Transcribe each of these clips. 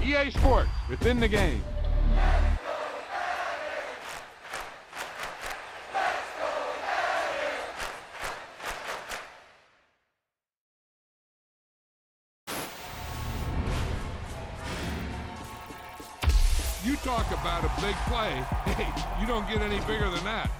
EA Sports, within the game. You talk about a big play. Hey, you don't get any bigger than that.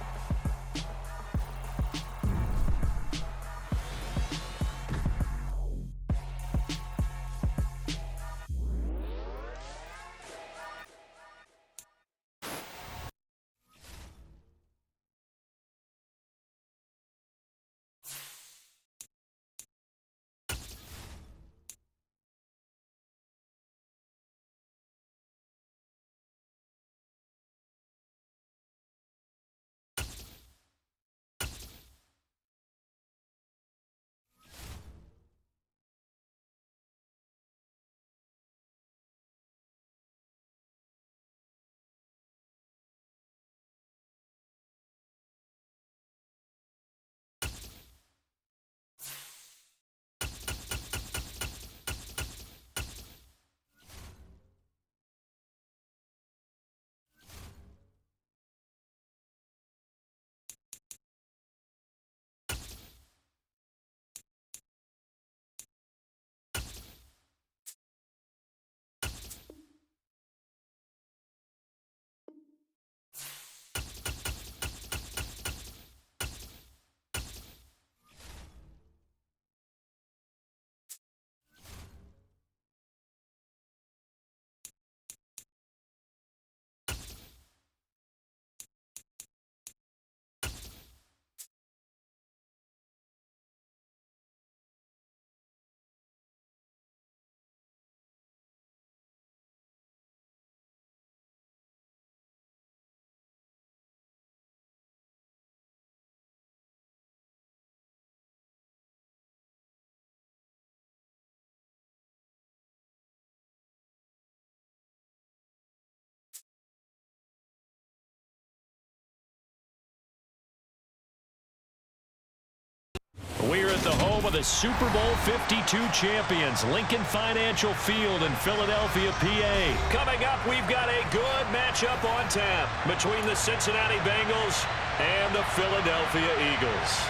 We're at the home of the Super Bowl 52 champions, Lincoln Financial Field in Philadelphia, PA. Coming up, we've got a good matchup on tap between the Cincinnati Bengals and the Philadelphia Eagles.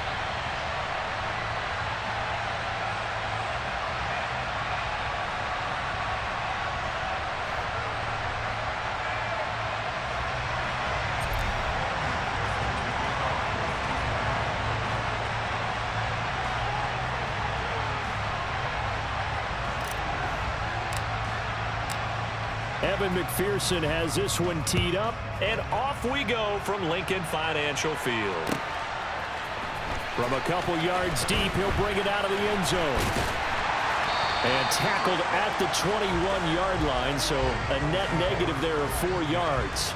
Evan McPherson has this one teed up, and off we go from Lincoln Financial Field. From a couple yards deep, he'll bring it out of the end zone. And tackled at the 21-yard line, so a net negative there of 4 yards.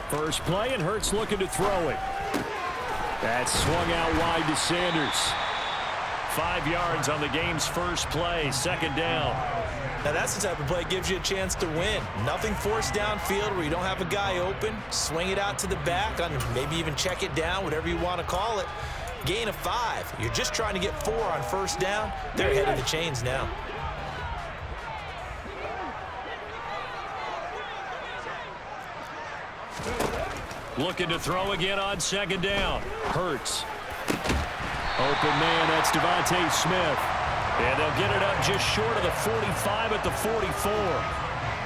First play, and Hurts looking to throw it. That's swung out wide to Sanders. 5 yards on the game's first play, second down. Now that's the type of play that gives you a chance to win. Nothing forced downfield where you don't have a guy open. Swing it out to the back, maybe even check it down, whatever you want to call it. Gain of 5. You're just trying to get 4 on first down. They're ahead of the chains now. Looking to throw again on second down. Hurts. Open man, that's Devontae Smith. And they'll get it up just short of the 45 at the 44.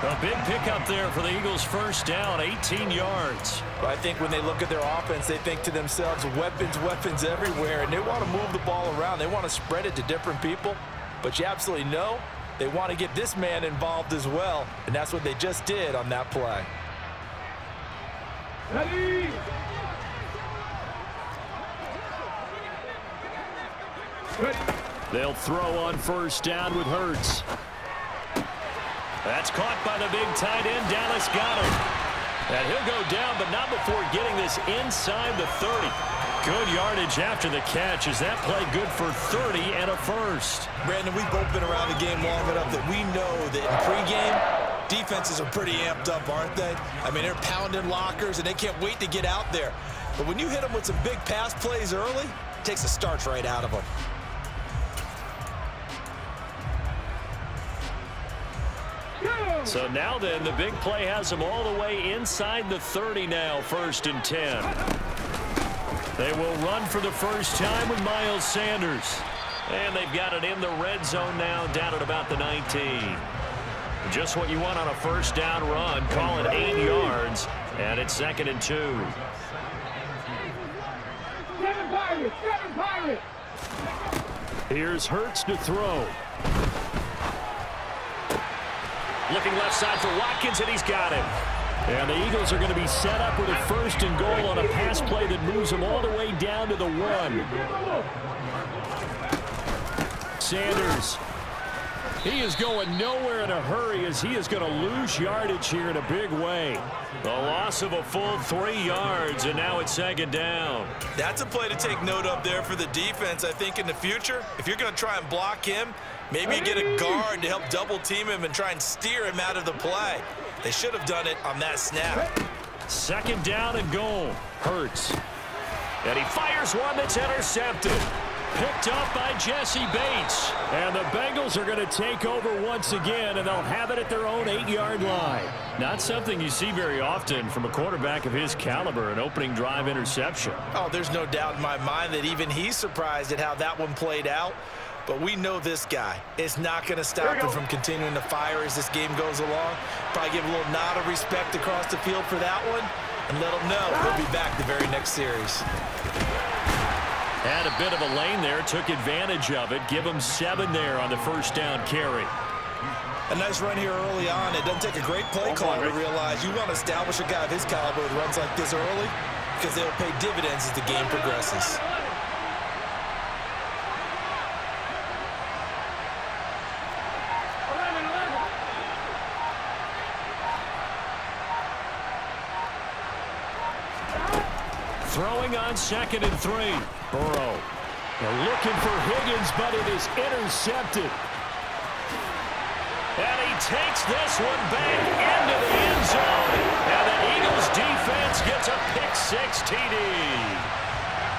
A big pickup there for the Eagles' first down, 18 yards. But I think when they look at their offense, they think to themselves, weapons, weapons everywhere, and they want to move the ball around. They want to spread it to different people. But you absolutely know they want to get this man involved as well, and that's what they just did on that play. Ready. Ready. They'll throw on first down with Hurts. That's caught by the big tight end, Dallas Goedert. And he'll go down, but not before getting this inside the 30. Good yardage after the catch. Is that play good for 30 and a first? Brandon, we've both been around the game long enough that we know that in pregame, defenses are pretty amped up, aren't they? I mean, they're pounding lockers, and they can't wait to get out there. But when you hit them with some big pass plays early, it takes the starch right out of them. So now then, the big play has them all the way inside the 30 now, 1st and 10. They will run for the first time with Miles Sanders. And they've got it in the red zone now, down at about the 19. Just what you want on a first down run. Call it 8 yards, and it's 2nd and 2. Seven Pirates! Here's Hurts to throw. Looking left side for Watkins, and he's got him. And the Eagles are going to be set up with a 1st and goal on a pass play that moves them all the way down to the 1. Sanders. He is going nowhere in a hurry as he is going to lose yardage here in a big way. The loss of a full 3 yards, and now it's 2nd down. That's a play to take note of there for the defense. I think in the future, if you're going to try and block him, maybe you get a guard to help double team him and try and steer him out of the play. They should have done it on that snap. 2nd down and goal. Hurts. And he fires one that's intercepted. Picked up by Jesse Bates. And the Bengals are going to take over once again, and they'll have it at their own 8-yard line. Not something you see very often from a quarterback of his caliber, an opening drive interception. Oh, there's no doubt in my mind that even he's surprised at how that one played out. But we know this guy is not going to stop him from continuing to fire as this game goes along. Probably give a little nod of respect across the field for that one and let him know he'll be back the very next series. Had a bit of a lane there, took advantage of it. Give him 7 there on the first down carry. A nice run here early on. It doesn't take a great play caller to realize you want to establish a guy of his caliber who runs like this early because they'll pay dividends as the game progresses. Throwing on 2nd and 3. Burrow. They're looking for Higgins, but it is intercepted. And he takes this one back into the end zone. And the Eagles defense gets a pick-6 TD.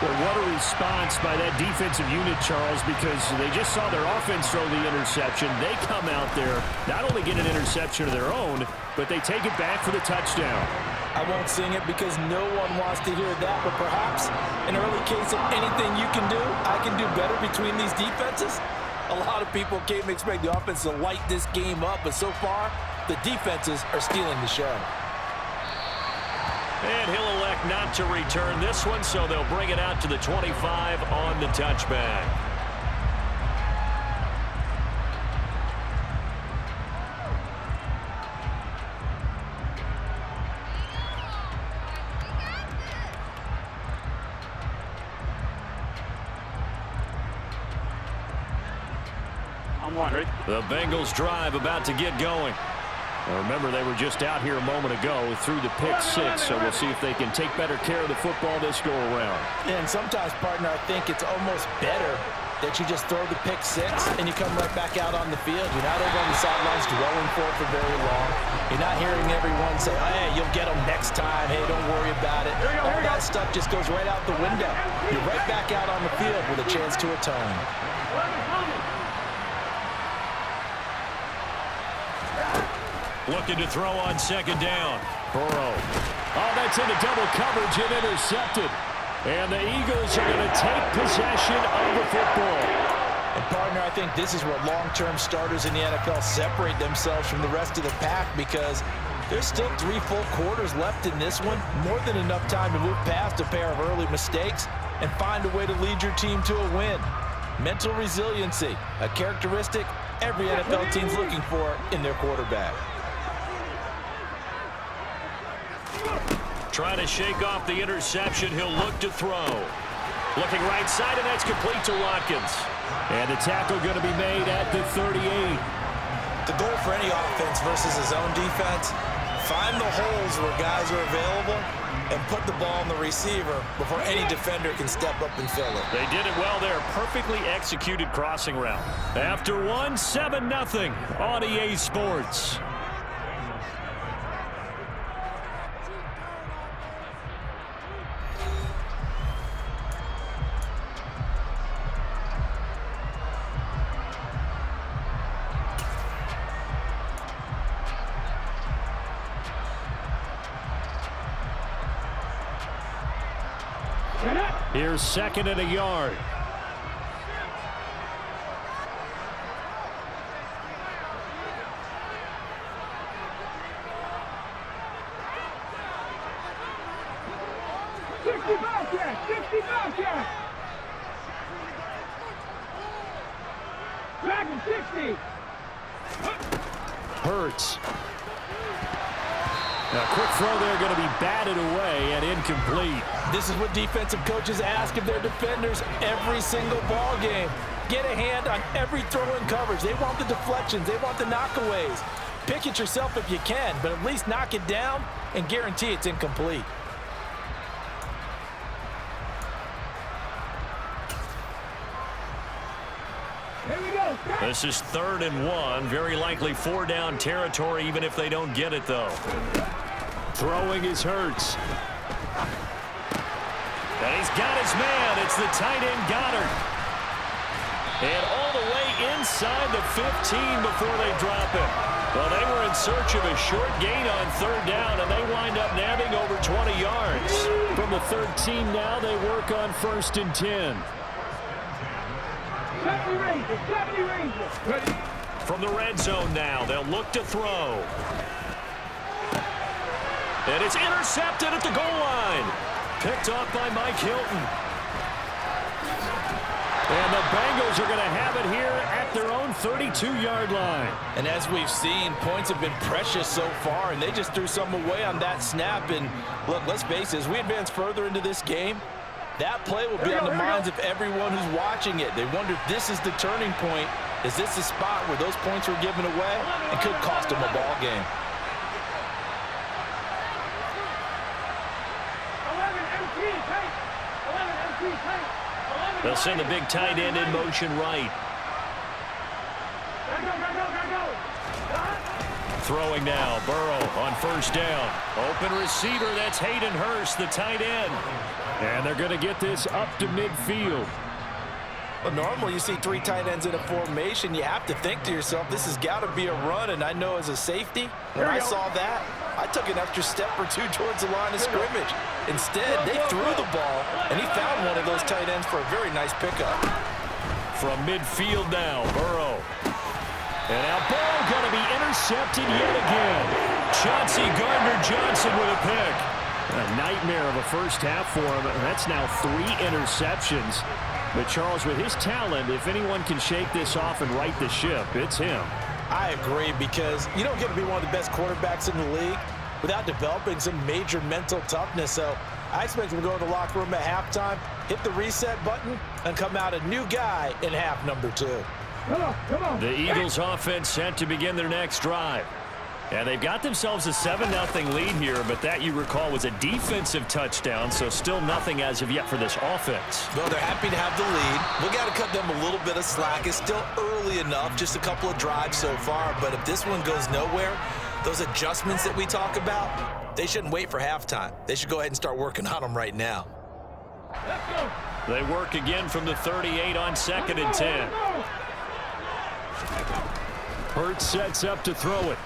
Well, what a response by that defensive unit, Charles, because they just saw their offense throw the interception. They come out there, not only get an interception of their own, but they take it back for the touchdown. I won't sing it because no one wants to hear that, but perhaps an early case of anything you can do, I can do better between these defenses. A lot of people came to expect the offense to light this game up, but so far, the defenses are stealing the show. And he'll elect not to return this one, so they'll bring it out to the 25 on the touchback. The Bengals drive about to get going. Now remember, they were just out here a moment ago through the pick-6, so we'll see if they can take better care of the football this go-around. Yeah, and sometimes, partner, I think it's almost better that you just throw the pick-6 and you come right back out on the field. You're not over on the sidelines dwelling for it for very long. You're not hearing everyone say, oh, hey, you'll get them next time. Hey, don't worry about it. All that stuff just goes right out the window. You're right back out on the field with a chance to atone. Looking to throw on 2nd down. Burrow. Oh, that's into double coverage and intercepted. And the Eagles are going to take possession of the football. And, partner, I think this is where long-term starters in the NFL separate themselves from the rest of the pack because there's still 3 full quarters left in this one. More than enough time to move past a pair of early mistakes and find a way to lead your team to a win. Mental resiliency, a characteristic every NFL team's looking for in their quarterback. Trying to shake off the interception. He'll look to throw. Looking right side, and that's complete to Watkins. And the tackle going to be made at the 38. The goal for any offense versus his own defense, find the holes where guys are available and put the ball on the receiver before any defender can step up and fill it. They did it well there. Perfectly executed crossing route. After one, 7-0 on EA Sports. Here's 2nd and a yard. Dragon 60. Hurts. Now, quick throw there going to be batted away and incomplete. This is what defensive coaches ask of their defenders every single ball game. Get a hand on every throw in coverage. They want the deflections. They want the knockaways. Pick it yourself if you can, but at least knock it down and guarantee it's incomplete. Here we go. This is 3rd and 1. Very likely 4-down territory, even if they don't get it, though. Throwing is Hurts. And he's got his man. It's the tight end Goddard. And all the way inside the 15 before they drop it. Well, they were in search of a short gain on 3rd down, and they wind up nabbing over 20 yards. From the 13 now, they work on 1st and 10. 70 Rangers, 70 Rangers. Ready? From the red zone now, they'll look to throw. And it's intercepted at the goal line. Picked off by Mike Hilton. And the Bengals are going to have it here at their own 32-yard line. And as we've seen, points have been precious so far, and they just threw some away on that snap. And look, let's face it, as we advance further into this game, that play will be on the minds of everyone who's watching it. They wonder if this is the turning point. Is this the spot where those points were given away and could cost them a ball game? 11 MT, tight. 11 MT, tight. 11 They'll send the big tight end in motion right. Go. Throwing now, Burrow on 1st down. Open receiver, that's Hayden Hurst, the tight end. And they're going to get this up to midfield. Well, normally you see 3 tight ends in a formation. You have to think to yourself, this has got to be a run. And I know as a safety, when I saw that, I took an extra step or 2 towards the line of scrimmage. Instead, they threw the ball, and he found one of those tight ends for a very nice pickup. From midfield now, Burrow. And now Burrow going to be intercepted yet again. Chauncey Gardner-Johnson with a pick. A nightmare of a first half for him, and that's now 3 interceptions. But Charles, with his talent, if anyone can shake this off and right the ship, it's him. I agree, because you don't get to be one of the best quarterbacks in the league without developing some major mental toughness. So I expect him to go to the locker room at halftime, hit the reset button, and come out a new guy in half number 2. Come on. The Eagles offense set to begin their next drive. And they've got themselves a 7-0 lead here, but that, you recall, was a defensive touchdown, so still nothing as of yet for this offense. Well, they're happy to have the lead. We got to cut them a little bit of slack. It's still early enough, just a couple of drives so far, but if this one goes nowhere, those adjustments that we talk about, they shouldn't wait for halftime. They should go ahead and start working on them right now. Let's go. They work again from the 38 on 2nd and 10. Hurts sets up to throw it.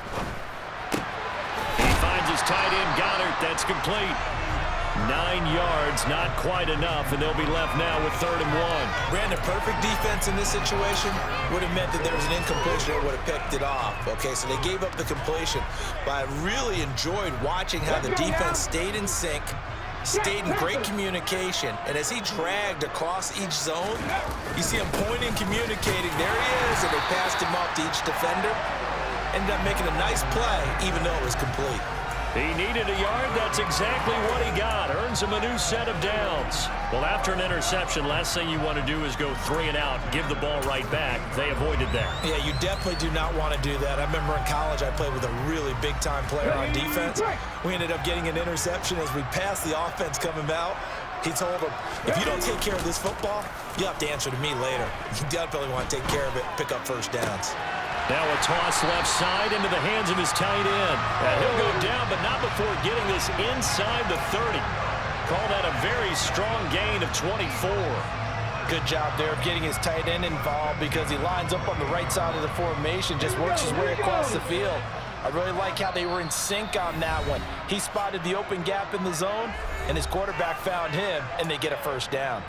He finds his tight end Goddard. That's complete. 9 yards, not quite enough, and they'll be left now with 3rd and 1. Brandon, perfect defense in this situation would have meant that there was an incompletion that would have picked it off. Okay, so they gave up the completion, but I really enjoyed watching how the defense stayed in sync, stayed in great communication, and as he dragged across each zone, you see him pointing, communicating. There he is, and they passed him off to each defender. Ended up making a nice play, even though it was complete. He needed a yard. That's exactly what he got. Earns him a new set of downs. Well, after an interception, last thing you want to do is go 3 and out, give the ball right back. They avoided that. Yeah, you definitely do not want to do that. I remember in college I played with a really big-time player on defense. We ended up getting an interception as we passed the offense coming out. He told him, if you don't take care of this football, you'll have to answer to me later. You definitely want to take care of it, pick up first downs. Now a toss left side into the hands of his tight end. And he'll go down, but not before getting this inside the 30. Call that a very strong gain of 24. Good job there of getting his tight end involved because he lines up on the right side of the formation, just works his way across the field. I really like how they were in sync on that one. He spotted the open gap in the zone, and his quarterback found him, and they get a first down.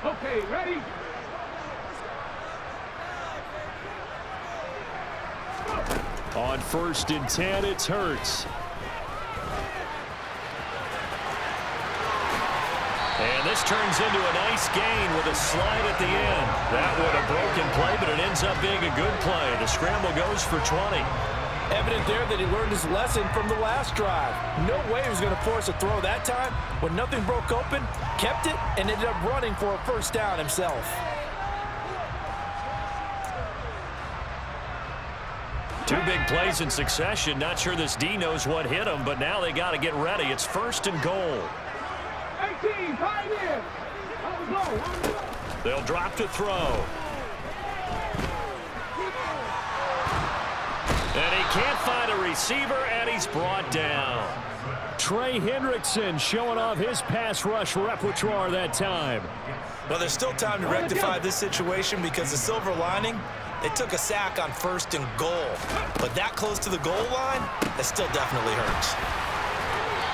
Okay, ready? On 1st and 10, it's Hurts. And this turns into a nice gain with a slide at the end. That would have broken play, but it ends up being a good play. The scramble goes for 20. Evident there that he learned his lesson from the last drive. No way he was going to force a throw that time. When nothing broke open, kept it, and ended up running for a first down himself. Two big plays in succession. Not sure this D knows what hit him, but now they got to get ready. It's 1st and goal. 18, tight end. They'll drop to throw. And he can't find a receiver, and he's brought down. Trey Hendrickson showing off his pass rush repertoire that time. Well, there's still time to rectify this situation because the silver lining, they took a sack on 1st and goal. But that close to the goal line, that still definitely hurts.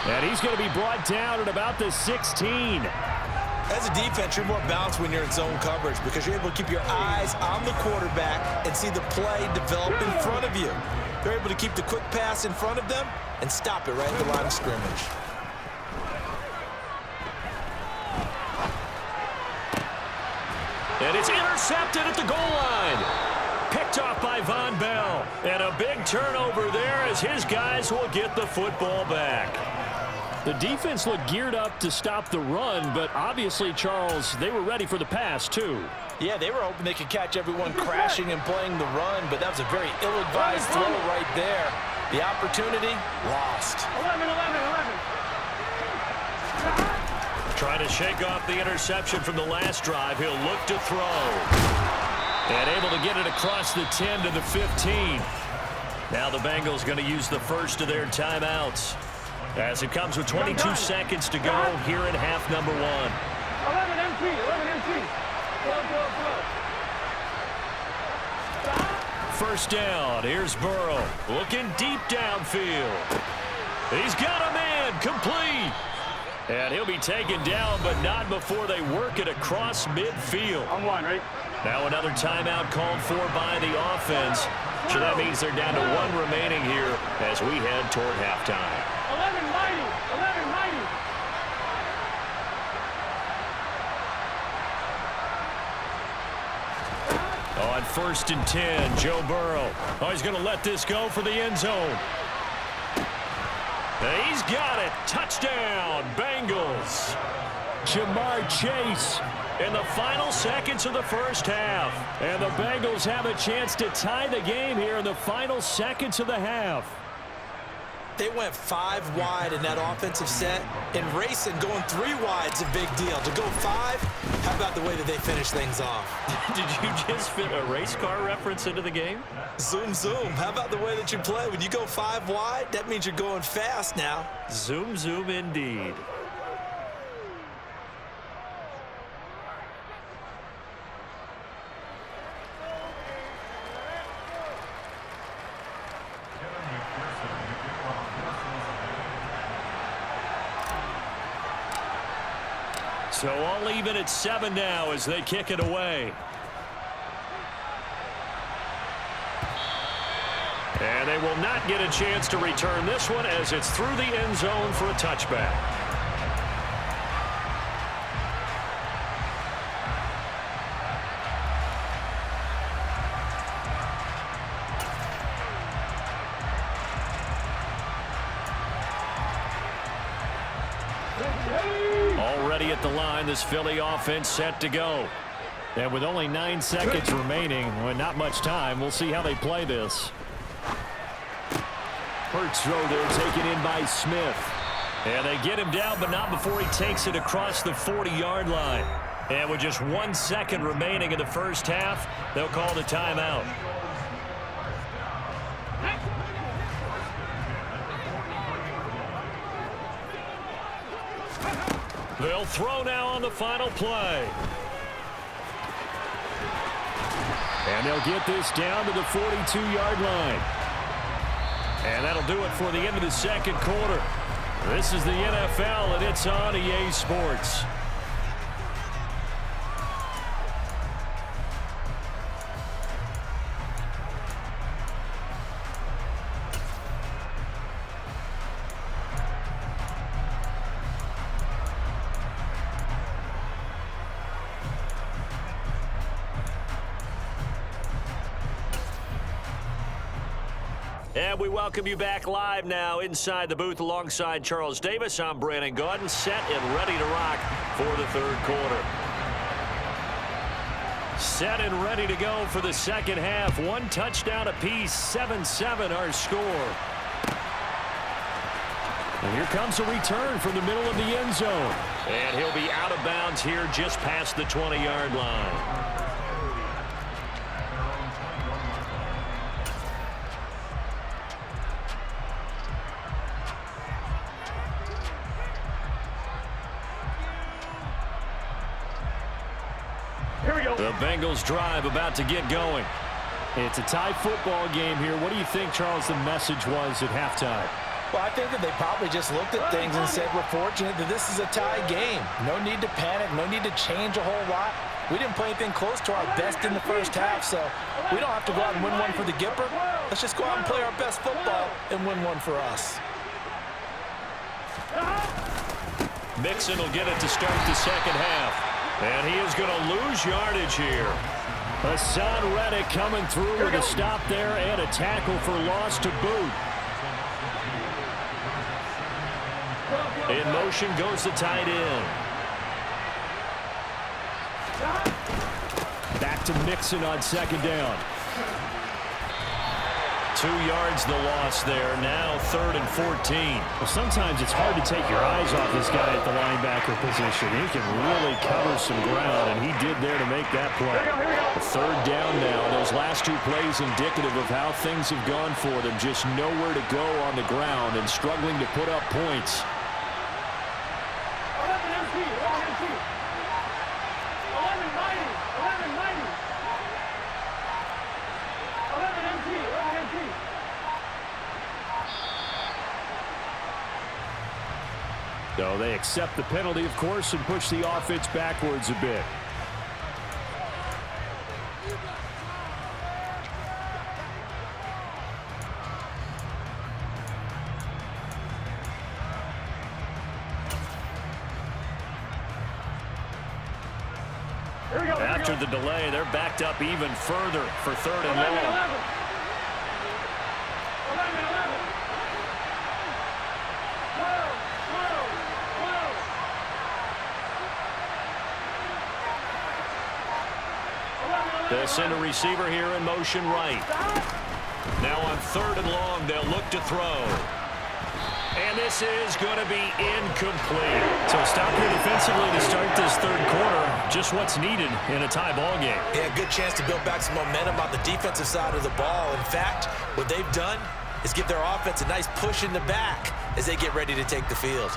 And he's going to be brought down at about the 16. As a defense, you're more balanced when you're in zone coverage because you're able to keep your eyes on the quarterback and see the play develop in front of you. They're able to keep the quick pass in front of them and stop it right at the line of scrimmage. And it's intercepted at the goal line. Picked off by Von Bell. And a big turnover there as his guys will get the football back. The defense looked geared up to stop the run, but obviously, Charles, they were ready for the pass, too. Yeah, they were hoping they could catch everyone crashing and playing the run, but that was a very ill-advised throw right there. The opportunity, lost. 11. Trying to shake off the interception from the last drive. He'll look to throw. And able to get it across the 10 to the 15. Now the Bengals going to use the first of their timeouts. As it comes with 22 seconds to go here in half number 1. 11 MT. First down. Here's Burrow. Looking deep downfield. He's got a man. Complete. And he'll be taken down, but not before they work it across midfield. On 1, right? Now another timeout called for by the offense. So that means they're down to 1 remaining here as we head toward halftime. 11 mighty. On 1st and 10, Joe Burrow. Oh, he's going to let this go for the end zone. He's got it. Touchdown, Bengals. Jamar Chase in the final seconds of the first half. And the Bengals have a chance to tie the game here in the final seconds of the half. They went 5 wide in that offensive set, and racing going 3 wide is a big deal. To go 5, how about the way that they finish things off? Did you just fit a race car reference into the game? Zoom, zoom. How about the way that you play? When you go 5 wide, that means you're going fast now. Zoom, zoom indeed. So all even at 7 now as they kick it away. And they will not get a chance to return this one as it's through the end zone for a touchback. Already at the line, this Philly offense set to go. And with only 9 seconds remaining, well, not much time, we'll see how they play this. Hurts throw there taken in by Smith. And they get him down, but not before he takes it across the 40-yard line. And with just 1 second remaining in the first half, they'll call the timeout. They'll throw now on the final play. And they'll get this down to the 42-yard line. And that'll do it for the end of the second quarter. This is the NFL, and it's on EA Sports. And we welcome you back live now inside the booth alongside Charles Davis. I'm Brandon Gaudin, set and ready to rock for the third quarter. Set and ready to go for the second half. 1 touchdown apiece, 7-7 our score. And here comes a return from the middle of the end zone. And he'll be out of bounds here just past the 20-yard line. The Bengals drive about to get going. It's a tie football game here. What do you think, Charles, the message was at halftime? Well, I think that they probably just looked at things and said, we're fortunate that this is a tie game. No need to panic. No need to change a whole lot. We didn't play anything close to our best in the first half, so we don't have to go out and win one for the Gipper. Let's just go out and play our best football and win one for us. Mixon will get it to start the second half. And he is going to lose yardage here. Hassan Reddick coming through with a stop there and a tackle for loss to boot. In motion goes the tight end. Back to Mixon on second down. 2 yards the loss there. Now 3rd and 14. Well, sometimes it's hard to take your eyes off this guy at the linebacker position. He can really cover some ground, and he did there to make that play. A 3rd down now. Those last 2 plays indicative of how things have gone for them. Just nowhere to go on the ground and struggling to put up points. 11-90. So they accept the penalty, of course, and push the offense backwards a bit. After the delay, they're backed up even further for 3rd and long. They'll send a receiver here in motion right. Now on 3rd and long, they'll look to throw. And this is going to be incomplete. So stop here defensively to start this 3rd quarter. Just what's needed in a tie ball game. Yeah, good chance to build back some momentum on the defensive side of the ball. In fact, what they've done is give their offense a nice push in the back as they get ready to take the field.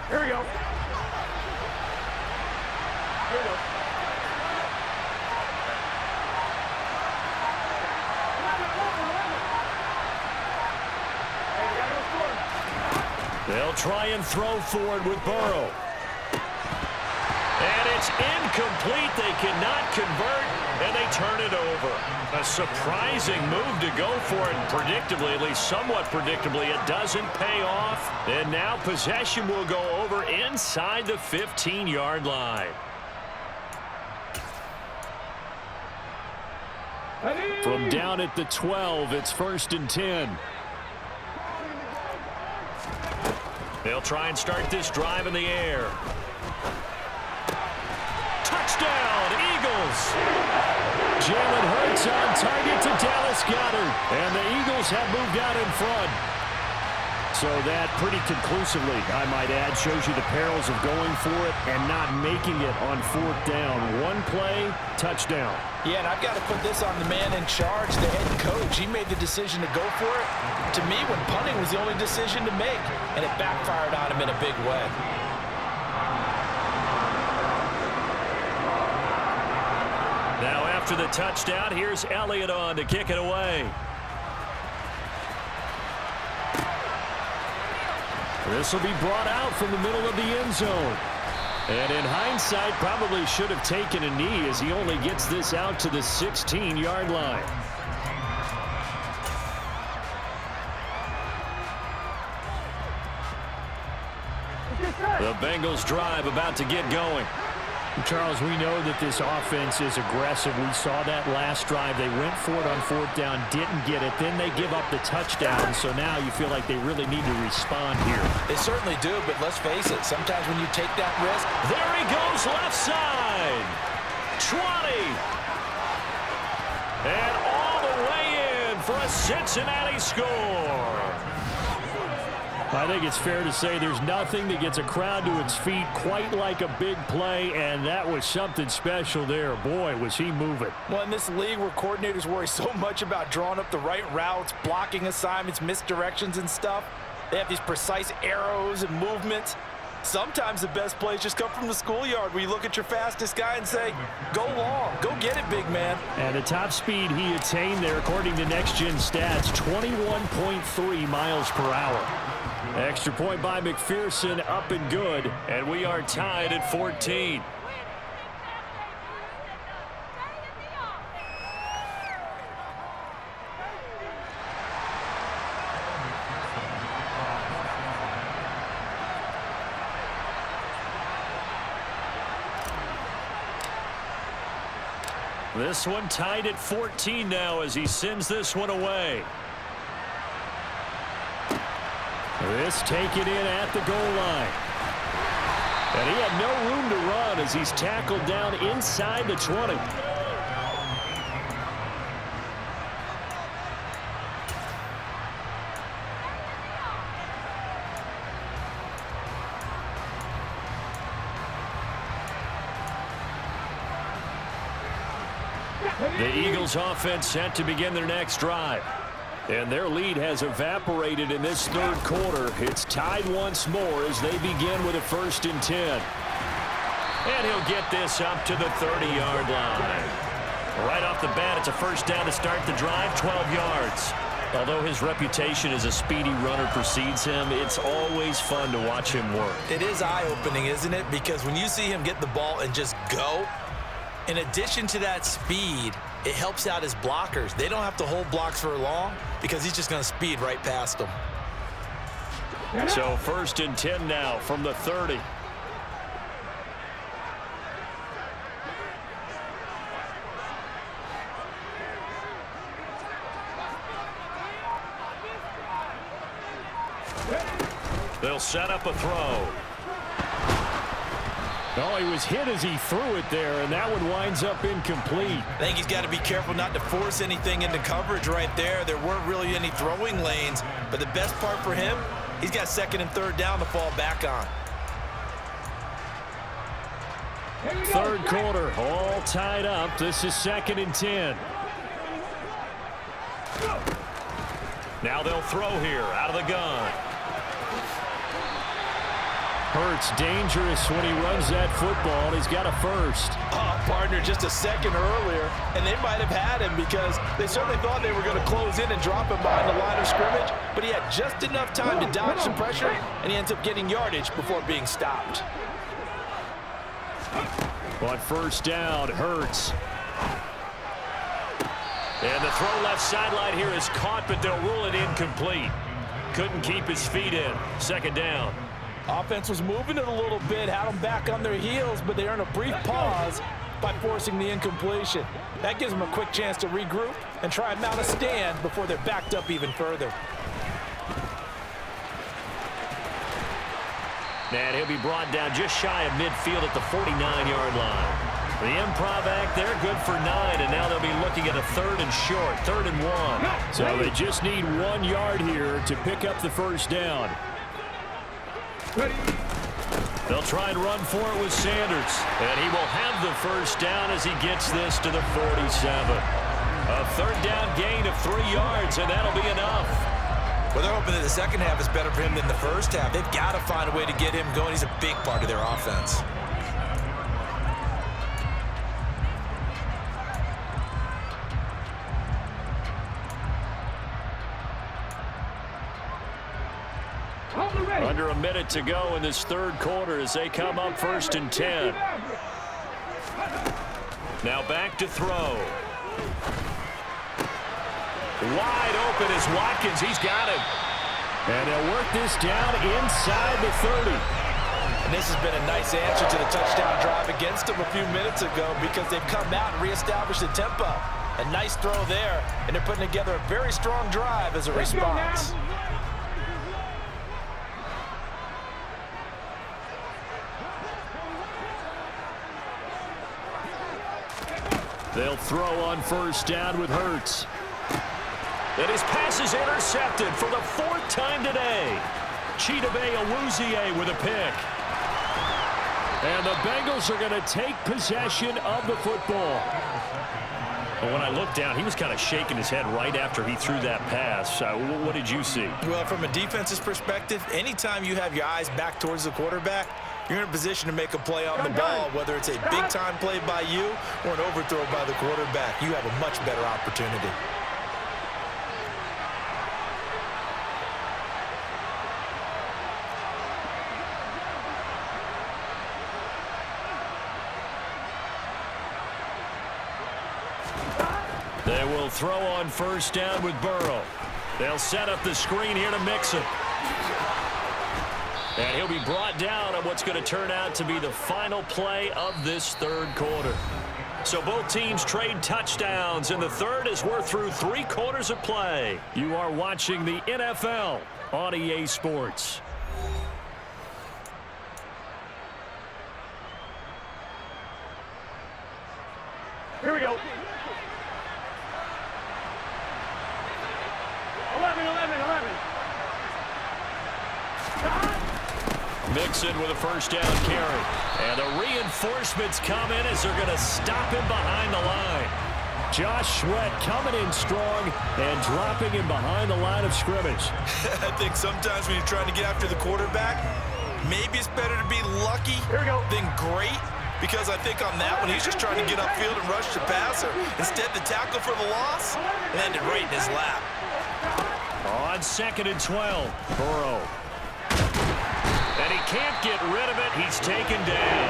Here we go. Here we go. They'll try and throw for it with Burrow. And it's incomplete. They cannot convert, and they turn it over. A surprising move to go for it. Predictably, at least somewhat predictably, it doesn't pay off. And now possession will go over inside the 15-yard line. From down at the 12, it's 1st and 10. They'll try and start this drive in the air. Touchdown, Eagles! Jalen Hurts on target to Dallas Goedert. And the Eagles have moved out in front. So that pretty conclusively, I might add, shows you the perils of going for it and not making it on 4th down. One play, touchdown. Yeah, and I've got to put this on the man in charge, the head coach. He made the decision to go for it. To me, when punting was the only decision to make, and it backfired on him in a big way. Now after the touchdown, here's Elliott on to kick it away. This will be brought out from the middle of the end zone. And in hindsight, probably should have taken a knee as he only gets this out to the 16-yard line. The Bengals drive about to get going. Charles, we know that this offense is aggressive. We saw that last drive. They went for it on 4th down, didn't get it. Then they give up the touchdown. So now you feel like they really need to respond here. They certainly do, but let's face it. Sometimes when you take that risk. There he goes, left side. 20. And all the way in for a Cincinnati score. I think it's fair to say there's nothing that gets a crowd to its feet quite like a big play, and that was something special there. Boy, was he moving. Well, in this league where coordinators worry so much about drawing up the right routes, blocking assignments, misdirections and stuff, they have these precise arrows and movements. Sometimes the best plays just come from the schoolyard where you look at your fastest guy and say, go long, go get it, big man. And the top speed he attained there, according to Next Gen Stats, 21.3 miles per hour. Extra point by McPherson, up and good, and we are tied at 14. This one tied at 14 now as he sends this one away. This taken in at the goal line. And he had no room to run as he's tackled down inside the 20. The Eagles offense set to begin their next drive. And their lead has evaporated in this 3rd quarter. It's tied once more as they begin with a 1st and 10. And he'll get this up to the 30-yard line. Right off the bat, it's a 1st down to start the drive, 12 yards. Although his reputation as a speedy runner precedes him, it's always fun to watch him work. It is eye-opening, isn't it? Because when you see him get the ball and just go, in addition to that speed, it helps out his blockers. They don't have to hold blocks for long because he's just going to speed right past them. So 1st and 10 now from the 30. They'll set up a throw. Oh, he was hit as he threw it there, and that one winds up incomplete. I think he's got to be careful not to force anything into coverage right there. There weren't really any throwing lanes, but the best part for him, he's got 2nd and 3rd down to fall back on. 3rd quarter, all tied up. This is 2nd and 10. Now they'll throw here out of the gun. Hurts dangerous when he runs that football, and he's got a 1st. partner just a second earlier, and they might have had him because they certainly thought they were going to close in and drop him behind the line of scrimmage, but he had just enough time to dodge some pressure, and he ends up getting yardage before being stopped. On first down, Hurts. And the throw left sideline here is caught, but they'll rule it incomplete. Couldn't keep his feet in. Second down. Offense was moving it a little bit, had them back on their heels, but they earned a brief pause by forcing the incompletion. That gives them a quick chance to regroup and try and mount a stand before they're backed up even further. And he'll be brought down just shy of midfield at the 49-yard line. The improv act there, good for 9, and now they'll be looking at a 3rd and short, 3rd and 1. So they just need 1 yard here to pick up the first down. They'll try and run for it with Sanders, and he will have the first down as he gets this to the 47. A 3rd down gain of 3 yards, and that'll be enough. Well, they're hoping that the second half is better for him than the first half. They've got to find a way to get him going. He's a big part of their offense. Under a minute to go in this 3rd quarter as they come up 1st and 10. Now back to throw. Wide open is Watkins. He's got him. And they'll work this down inside the 30. And this has been a nice answer to the touchdown drive against them a few minutes ago because they've come out and reestablished the tempo. A nice throw there, and they're putting together a very strong drive as a response. They'll throw on first down with Hurts. And his pass is intercepted for the 4th time today. Chidobe Awuzie with a pick. And the Bengals are going to take possession of the football. Well, when I looked down, he was kind of shaking his head right after he threw that pass. What did you see? Well, from a defense's perspective, anytime you have your eyes back towards the quarterback, you're in a position to make a play on the ball, whether it's a big-time play by you or an overthrow by the quarterback. You have a much better opportunity. They will throw on first down with Burrow. They'll set up the screen here to Mixon. And he'll be brought down on what's going to turn out to be the final play of this 3rd quarter. So both teams trade touchdowns, and the 3rd as we're through 3 quarters of play. You are watching the NFL on EA Sports. Here we go. 11. Mixon with a first down carry. And the reinforcements come in as they're going to stop him behind the line. Josh Sweat coming in strong and dropping him behind the line of scrimmage. I think sometimes when you're trying to get after the quarterback, maybe it's better to be lucky than great. Because I think on that one, he's just trying to get upfield and rush the passer. Instead, the tackle for the loss landed right in his lap. On 2nd and 12, Burrow. And he can't get rid of it. He's taken down.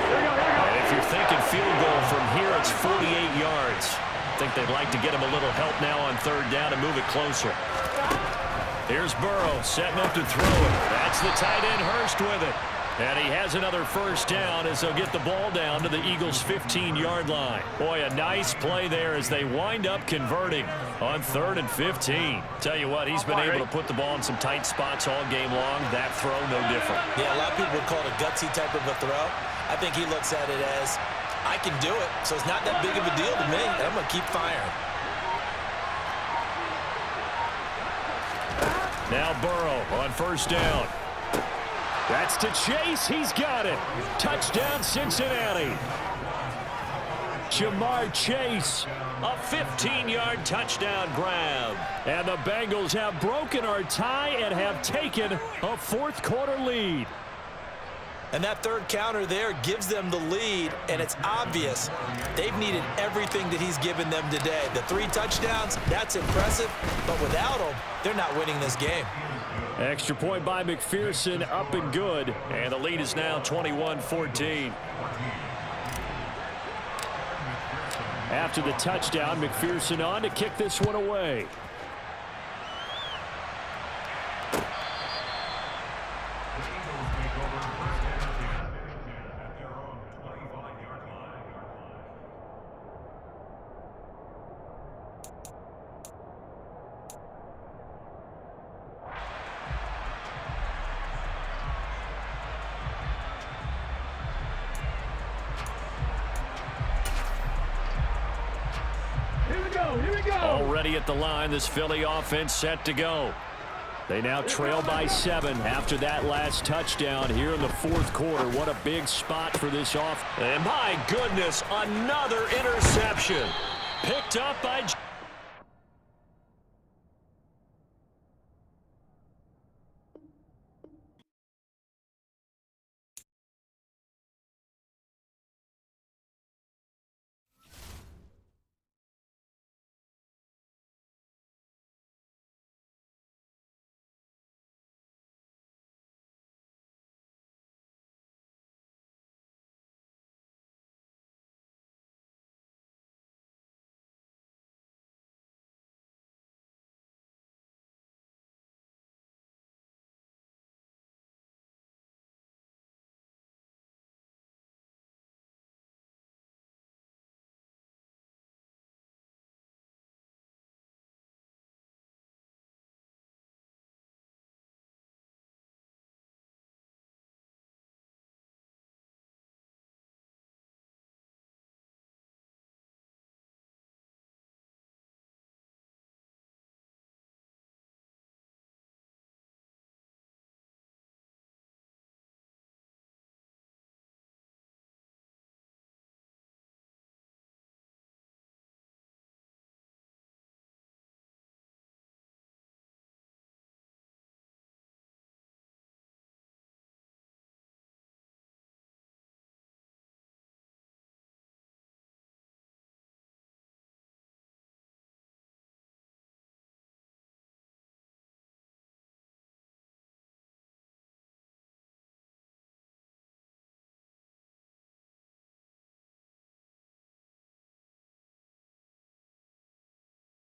And if you're thinking field goal from here, it's 48 yards. I think they'd like to get him a little help now on 3rd down and move it closer. Here's Burrow setting up to throw it. That's the tight end Hurst with it. And he has another first down as they'll get the ball down to the Eagles' 15-yard line. Boy, a nice play there as they wind up converting on 3rd and 15. Tell you what, he's been able to put the ball in some tight spots all game long. That throw, no different. Yeah, a lot of people would call it a gutsy type of a throw. I think he looks at it as, I can do it, so it's not that big of a deal to me, and I'm going to keep firing. Now Burrow on first down. That's to Chase. He's got it. Touchdown, Cincinnati. Jamar Chase, a 15-yard touchdown grab. And the Bengals have broken our tie and have taken a 4th quarter lead. And that third counter there gives them the lead, and it's obvious they've needed everything that he's given them today. The 3 touchdowns, that's impressive, but without him, they're not winning this game. Extra point by McPherson, up and good. And the lead is now 21-14. After the touchdown, McPherson on to kick this one away. Already at the line, this Philly offense set to go. They now trail by 7 after that last touchdown here in the fourth quarter. What a big spot for this off. And my goodness, another interception. Picked up by